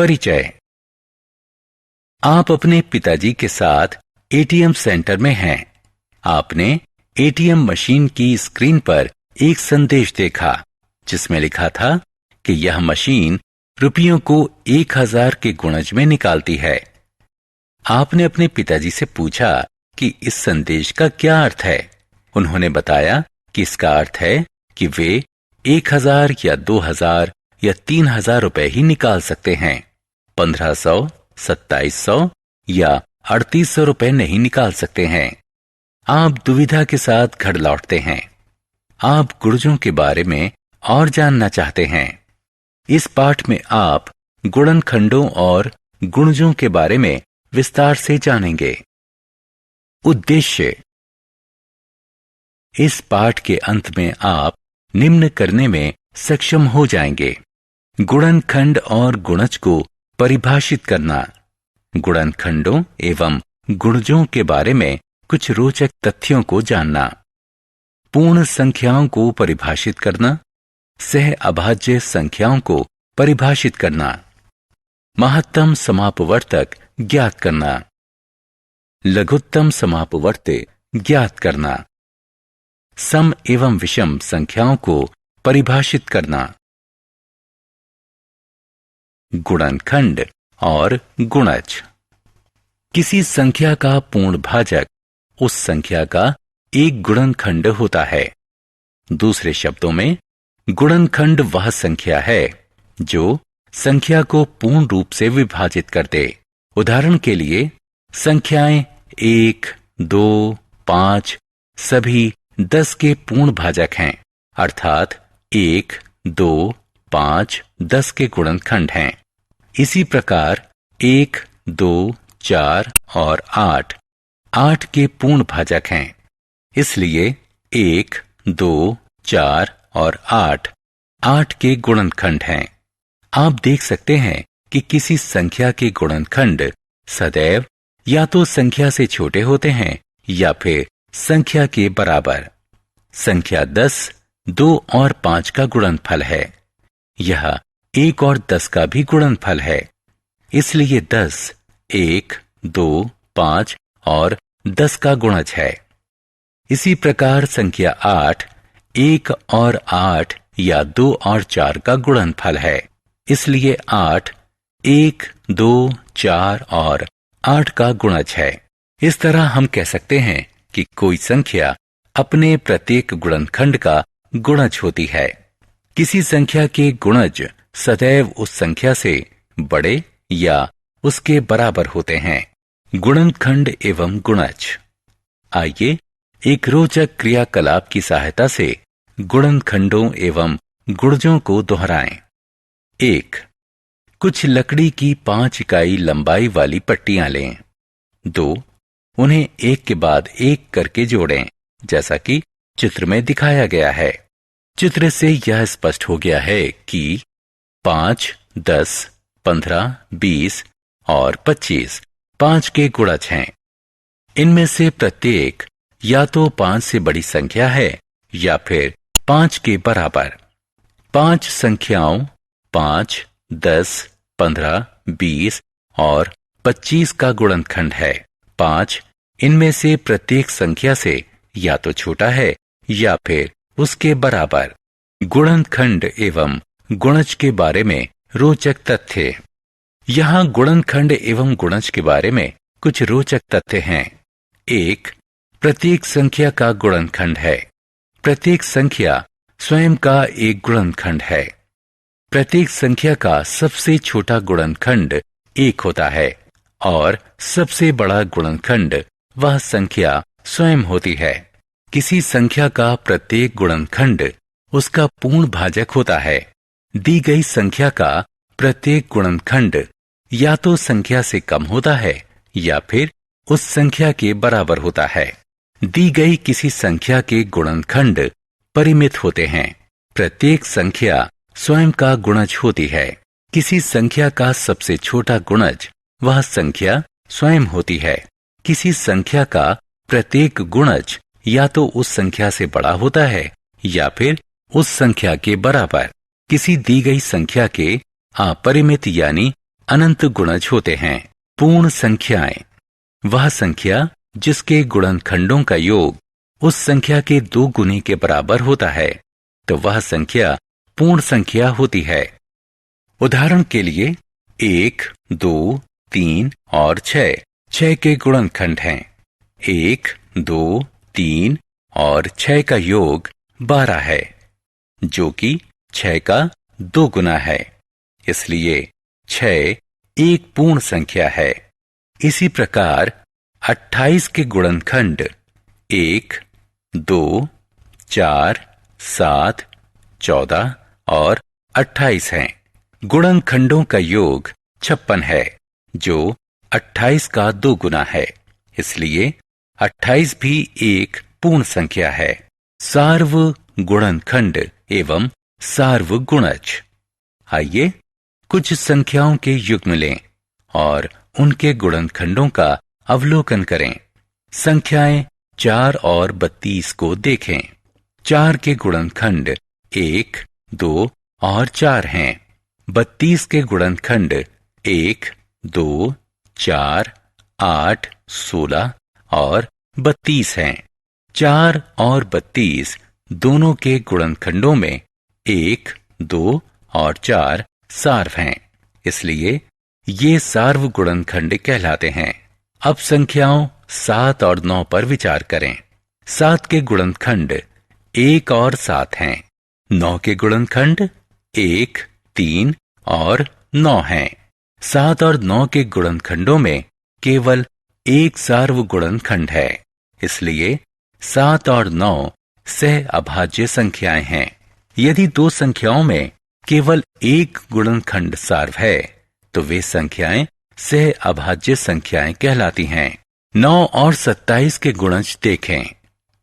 परिचय। आप अपने पिताजी के साथ एटीएम सेंटर में हैं। आपने एटीएम मशीन की स्क्रीन पर एक संदेश देखा जिसमें लिखा था कि यह मशीन रुपयों को 1000 के गुणज में निकालती है। आपने अपने पिताजी से पूछा कि इस संदेश का क्या अर्थ है। उन्होंने बताया कि इसका अर्थ है कि वे 1000 या 2000 या 3000 रुपए ही निकाल सकते हैं। 1500, 2700 या 3800 रुपए नहीं निकाल सकते हैं। आप दुविधा के साथ घर लौटते हैं। आप गुणजों के बारे में और जानना चाहते हैं। इस पाठ में आप गुणनखंडों और गुणजों के बारे में विस्तार से जानेंगे। उद्देश्य। इस पाठ के अंत में आप निम्न करने में सक्षम हो जाएंगे: गुणनखंड और गुणज को परिभाषित करना, गुणनखंडों एवं गुणजों के बारे में कुछ रोचक तथ्यों को जानना, पूर्ण संख्याओं को परिभाषित करना, सह अभाज्य संख्याओं को परिभाषित करना, महत्तम समापवर्तक ज्ञात करना, लघुत्तम समापवर्त्य ज्ञात करना, सम एवं विषम संख्याओं को परिभाषित करना। गुणनखंड और गुणज। किसी संख्या का पूर्ण भाजक उस संख्या का एक गुणनखंड होता है। दूसरे शब्दों में, गुणनखंड वह संख्या है जो संख्या को पूर्ण रूप से विभाजित कर दे। उदाहरण के लिए, संख्याएं 1, 2, 5 सभी 10 के पूर्ण भाजक हैं, अर्थात 1, 2, 5, 10 के गुणनखंड हैं। इसी प्रकार 1, 2, 4 और 8 8 के पूर्ण भाजक हैं। इसलिए 1, 2, 4 और 8 8 के गुणनखंड हैं। आप देख सकते हैं कि किसी संख्या के गुणनखंड सदैव या तो संख्या से छोटे होते हैं या फिर संख्या के बराबर। संख्या 10 2 और 5 का गुणनफल है। यह 1 और 10 का भी गुणनफल है। इसलिए 10 1, 2, 5 और 10 का गुणज है। इसी प्रकार संख्या 8 1 और 8 या 2 और 4 का गुणनफल है। इसलिए 8 1, 2, 4 और 8 का गुणज है। इस तरह हम कह सकते हैं कि कोई संख्या अपने प्रत्येक गुणनखंड का गुणज होती है। किसी संख्या के गुणज सदैव उस संख्या से बड़े या उसके बराबर होते हैं। गुणनखंड एवं गुणज। आइए एक रोचक क्रियाकलाप की सहायता से गुणनखंडों एवं गुणजों को दोहराएं। 1. कुछ लकड़ी की 5 इकाई लंबाई वाली पट्टियां लें। 2. उन्हें एक के बाद एक करके जोड़ें, जैसा कि चित्र में दिखाया गया है। चित्र से यह स्पष्ट हो गया है कि 5, 10, 15, 20 और 25 5 के गुणज हैं। इनमें से प्रत्येक या तो 5 से बड़ी संख्या है या फिर 5 के बराबर। 5 संख्याओं 5, 10, 15, 20 और 25 का गुणनखंड है। 5 इनमें से प्रत्येक संख्या से या तो छोटा है या फिर उसके बराबर। गुणनखंड एवं गुणज के बारे में रोचक तथ्य। यहाँ गुणनखंड एवं गुणज के बारे में कुछ रोचक तथ्य हैं। 1. प्रत्येक संख्या का गुणनखंड है। प्रत्येक संख्या स्वयं का एक गुणनखंड है। प्रत्येक संख्या का सबसे छोटा गुणनखंड 1 होता है और सबसे बड़ा गुणनखंड वह संख्या स्वयं होती है। किसी संख्या का प्रत्येक गुणनखंड उसका पूर्ण भाजक होता है। दी गई संख्या का प्रत्येक गुणनखंड या तो संख्या से कम होता है या फिर उस संख्या के बराबर होता है। दी गई किसी संख्या के गुणनखंड परिमित होते हैं। प्रत्येक संख्या स्वयं का गुणज होती है। किसी संख्या का सबसे छोटा गुणज वह संख्या स्वयं होती है। किसी संख्या का प्रत्येक गुणज या तो उस संख्या से बड़ा होता है या फिर उस संख्या के बराबर। किसी दी गई संख्या के अपरिमित यानी अनंत गुणज होते हैं। पूर्ण संख्याएं वह संख्या जिसके गुणनखंडों का योग उस संख्या के 2 गुने के बराबर होता है, तो वह संख्या पूर्ण संख्या होती है। उदाहरण के लिए 1, 2, 3 और 6 के गुणनखंड हैं। 1, 2, 3 और 6 का योग 12 है, जो कि 6 का 2 गुना है। इसलिए 6 एक पूर्ण संख्या है। इसी प्रकार 28 के गुणनखंड 1, 2, 4, 7, 14 और 28 हैं। गुणनखंडों का योग 56 है, जो 28 का 2 गुना है। इसलिए 28 भी एक पूर्ण संख्या है। सार्व गुणनखंड एवं सार्व गुणज। आइए कुछ संख्याओं के युग्म लें और उनके गुणनखंडों का अवलोकन करें। संख्याएं 4 और 32 को देखें। 4 के गुणनखंड 1, 2 और 4 हैं। 32 के गुणनखंड 1, 2, 4, 8, 16 और 32 हैं। 4 और 32 दोनों के गुणनखंडों में 1, 2 और 4 सार्व हैं। इसलिए ये सार्व गुणनखंड कहलाते हैं। अब संख्याओं 7 और 9 पर विचार करें। 7 के गुणनखंड 1 और 7 हैं। 9 के गुणनखंड 1, 3 और 9 हैं। 7 और 9 के गुणनखंडों में केवल एक सार्व गुणनखंड है। इसलिए 7 और 9 सह अभाज्य संख्याएं हैं। यदि 2 संख्याओं में केवल एक गुणनखंड सार्व है, तो वे संख्याएं सह अभाज्य संख्याएं कहलाती हैं। 9 और 27 के गुणज देखें।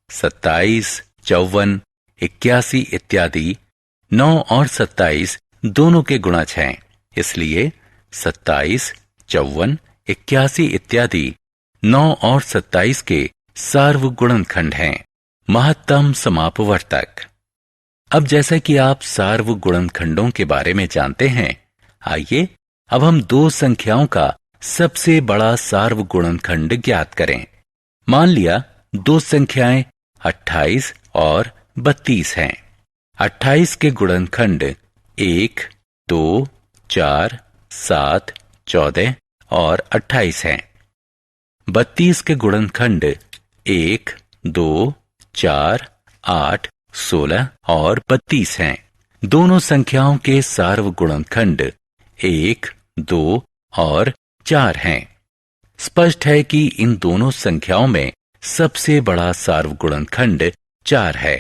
27, 54, 81 इत्यादि 9 और 27 दोनों के गुणज हैं। इसलिए 27, 54, 81 इत्यादि 9 और 27 के सार्व गुणनखंड हैं। महत्तम समापवर्तक। अब जैसा कि आप सार्व गुणनखंडों के बारे में जानते हैं, आइए अब हम 2 संख्याओं का सबसे बड़ा सार्व गुणनखंड ज्ञात करें। मान लिया 2 संख्याएं 28 और 32 हैं। 28 के गुणनखंड 1, 2, 4, 7, 14 और 28 हैं। 32 के गुणनखंड 1, 2, 4, 8, 16 और 32 हैं। दोनों संख्याओं के सार्व गुणनखंड 1, 2 और 4 हैं। स्पष्ट है कि इन दोनों संख्याओं में सबसे बड़ा सार्व गुणनखंड 4 है।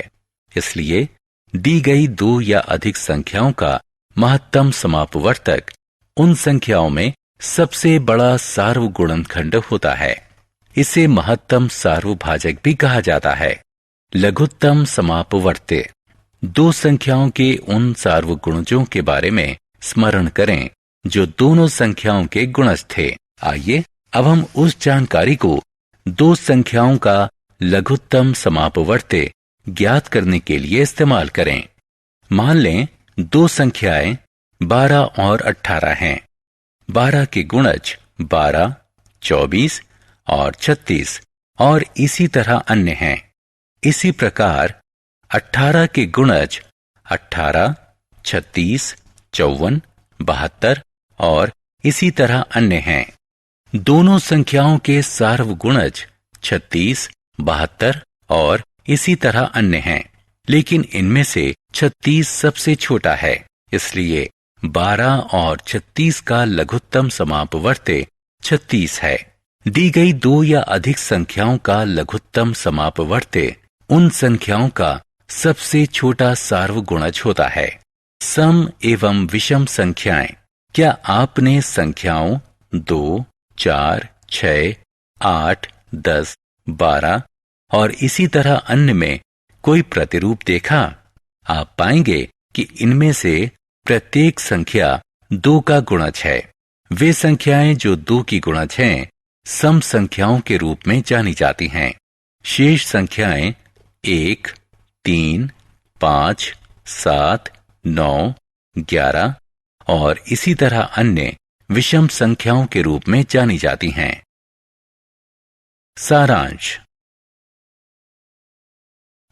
इसलिए दी गई 2 या अधिक संख्याओं का महत्तम समापवर्तक उन संख्याओं में सबसे बड़ा सार्व गुणनखंड होता है। इसे महत्तम सार्वभाजक भी कहा जाता है। लघुत्तम समापवर्त्य। 2 संख्याओं के उन सार्वगुणजों के बारे में स्मरण करें जो दोनों संख्याओं के गुणज थे। आइए अब हम उस जानकारी को 2 संख्याओं का लघुत्तम समापवर्त्य ज्ञात करने के लिए इस्तेमाल करें। मान लें 2 संख्याएं 12 और 18 हैं। 12 के गुणज 12, 24 और 36 और इसी तरह अन्य हैं। इसी प्रकार 18 के गुणज 18, 36, 54, 72 और इसी तरह अन्य हैं। दोनों संख्याओं के सार्वगुणज 36, 72 और इसी तरह अन्य हैं, लेकिन इनमें से 36 सबसे छोटा है। इसलिए 12 और 36 का लघुत्तम समापवर्त्य 36 है। दी गई 2 या अधिक संख्याओं का लघुत्तम समापवर्त्य उन संख्याओं का सबसे छोटा सार्वगुणज होता है। सम एवं विषम संख्याएं। क्या आपने संख्याओं 2, 4, 6, 8, 10, 12 और इसी तरह अन्य में कोई प्रतिरूप देखा? आप पाएंगे कि इनमें से प्रत्येक संख्या 2 का गुणज है। वे संख्याएं जो 2 की गुणज हैं सम संख्याओं के रूप में जानी जाती हैं। शेष संख्याएं 1, 3, 5, 7, 9, 11 और इसी तरह अन्य विषम संख्याओं के रूप में जानी जाती हैं। सारांश।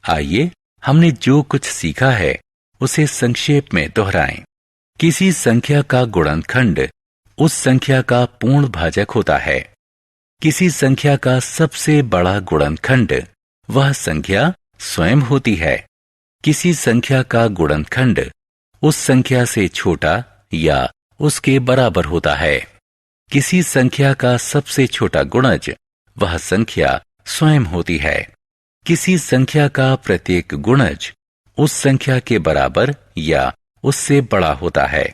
आइए हमने जो कुछ सीखा है उसे संक्षेप में दोहराएं। किसी संख्या का गुणनखंड उस संख्या का पूर्ण भाजक होता है। किसी संख्या का सबसे बड़ा गुणनखंड वह संख्या स्वयं होती है। किसी संख्या का गुणनखंड उस संख्या से छोटा या उसके बराबर होता है। किसी संख्या का सबसे छोटा गुणज वह संख्या स्वयं होती है। किसी संख्या का प्रत्येक गुणज उस संख्या के बराबर या उससे बड़ा होता है।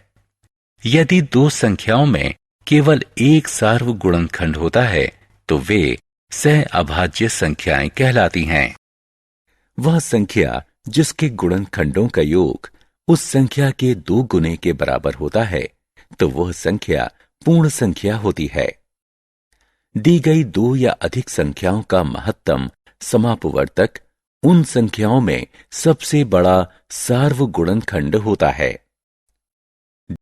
यदि दो संख्याओं में केवल एक सार्वगुणनखंड होता है तो वे सह अभाज्य संख्याएं कहलाती हैं। वह संख्या जिसके गुणनखंडों का योग उस संख्या के 2 गुने के बराबर होता है तो वह संख्या पूर्ण संख्या होती है। दी गई 2 या अधिक संख्याओं का महत्तम समापवर्तक उन संख्याओं में सबसे बड़ा सार्वगुणनखंड होता है।